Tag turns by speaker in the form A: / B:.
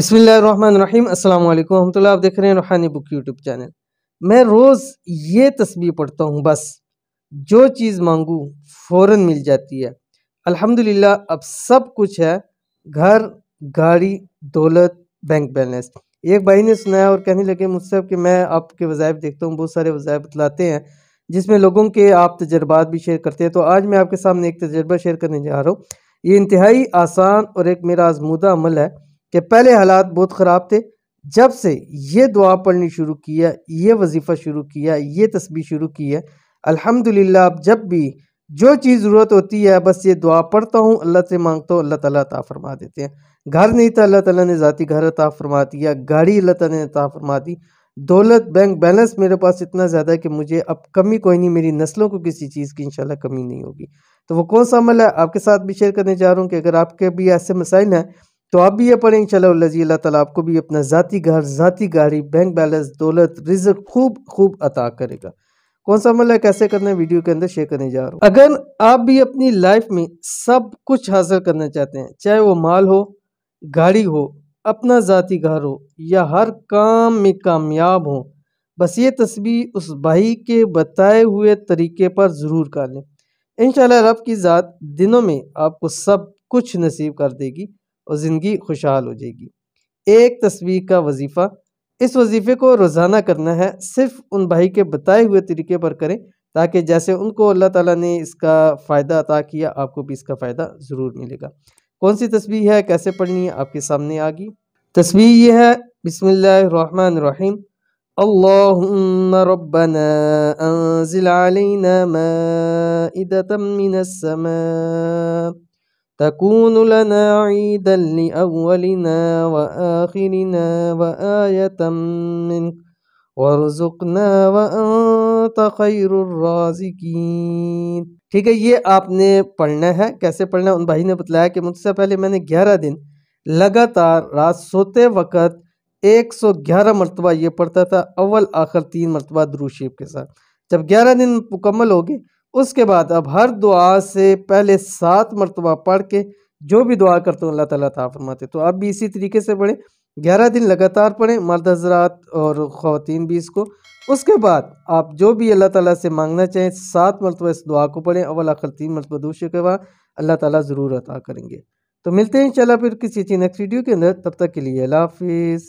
A: بسم اللہ الرحمن الرحیم۔ السلام علیکم ورحمۃ اللہ۔ آپ دیکھ رہے ہیں روحانی بک یوٹیوب چینل۔ میں روز یہ تسبیح پڑھتا ہوں، بس جو چیز مانگوں فوراً مل جاتی ہے۔ الحمدللہ اب سب کچھ ہے، گھر، گاڑی، دولت، بینک بیلنس۔ ایک بھائی نے سنایا اور کہنے لگے مجھ سے کہ میں آپ کے وظائف دیکھتا ہوں، بہت سارے وظائف بتلاتے ہیں جس میں لوگوں کے آپ تجربات بھی شیئر کرتے ہیں۔ تو آج میں آپ کے سامنے ایک تجربہ شیئر کرنے جا رہا ہوں۔ یہ انتہائی آسان اور ایک میرا آزمودہ عمل ہے کہ پہلے حالات بہت خراب تھے، جب سے یہ دعا پڑھنی شروع کیا، یہ وظیفہ شروع کیا، یہ تسبیح شروع کی ہے، الحمدللہ اب جب بھی جو چیز ضرورت ہوتی ہے بس یہ دعا پڑھتا ہوں، اللہ سے مانگتا ہوں، اللہ تعالیٰ عطا فرما دیتے ہیں۔ گھر نہیں تھا، اللہ تعالیٰ نے ذاتی گھر عطا فرما دیا، گاڑی اللہ تعالیٰ نے عطا فرما دی، دولت، بینک بیلنس میرے پاس اتنا زیادہ ہے کہ مجھے اب کمی کوئی نہیں، میری نسلوں کو کسی چیز کی انشاءاللہ کمی نہیں ہوگی۔ تو وہ کون سا عمل ہے آپ کے ساتھ بھی شیئر کرنے جا رہا ہوں کہ اگر آپ کے بھی ایسے مسائل ہیں تو آپ بھی یہ پڑھیں، انشاءاللہ اللہ تعالیٰ آپ کو بھی اپنا ذاتی گھر، ذاتی گاڑی، بینک بیلنس، دولت، رزق خوب عطا کرے گا۔ کون سا عمل ہے، کیسے کرنا ہے، ویڈیو کے اندر شیئر کرنے جا رہا ہوں۔ اگر آپ بھی اپنی لائف میں سب کچھ حاصل کرنا چاہتے ہیں، چاہے وہ مال ہو، گاڑی ہو، اپنا ذاتی گھر ہو یا ہر کام میں کامیاب ہو، بس یہ تسبیح اس بھائی کے بتائے ہوئے طریقے پر ضرور کر لیں۔ انشاءاللہ رب کی ذات دنوں میں آپ کو سب کچھ نصیب کر دے گی اور زندگی خوشحال ہو جائے گی۔ ایک تسبیح کا وظیفہ، اس وظیفے کو روزانہ کرنا ہے، صرف ان بھائی کے بتائے ہوئے طریقے پر کریں تاکہ جیسے ان کو اللہ تعالیٰ نے اس کا فائدہ عطا کیا، آپ کو بھی اس کا فائدہ ضرور ملے گا۔ کون سی تسبیح ہے، کیسے پڑھنی ہے، آپ کے سامنے آ گئی۔ تسبیح یہ ہے، بسم اللہ الرحمن الرحیم، اللہم ربنا انزل علینا مائدة من السماء تكون لنا عيدا لأولنا وآخرنا وآية منك وارزقنا وأنت خير الرازقين۔ ٹھیک ہے، یہ آپ نے پڑھنا ہے۔ کیسے پڑھنا ہے، ان بھائی نے بتلایا کہ مجھ سے پہلے میں نے 11 دن لگاتار رات سوتے وقت 111 مرتبہ یہ پڑھتا تھا، اول آخر 3 مرتبہ درود شریف کے ساتھ۔ جب 11 دن مکمل ہو گئے، اس کے بعد اب ہر دعا سے پہلے 7 مرتبہ پڑھ کے جو بھی دعا کرتا ہوں اللہ تعالیٰ عطا فرماتے۔ تو آپ بھی اسی طریقے سے پڑھیں، 11 دن لگاتار پڑھیں، مرد حضرات اور خواتین بھی اس کو۔ اس کے بعد آپ جو بھی اللہ تعالیٰ سے مانگنا چاہیں 7 مرتبہ اس دعا کو پڑھیں، اول آخر 3 مرتبہ درود شریف کے بعد، اللہ تعالیٰ ضرور عطا کریں گے۔ تو ملتے ہیں انشاءاللہ پھر کسی نیکسٹ ویڈیو کے اندر، تب تک کے لیے اللہ حافظ۔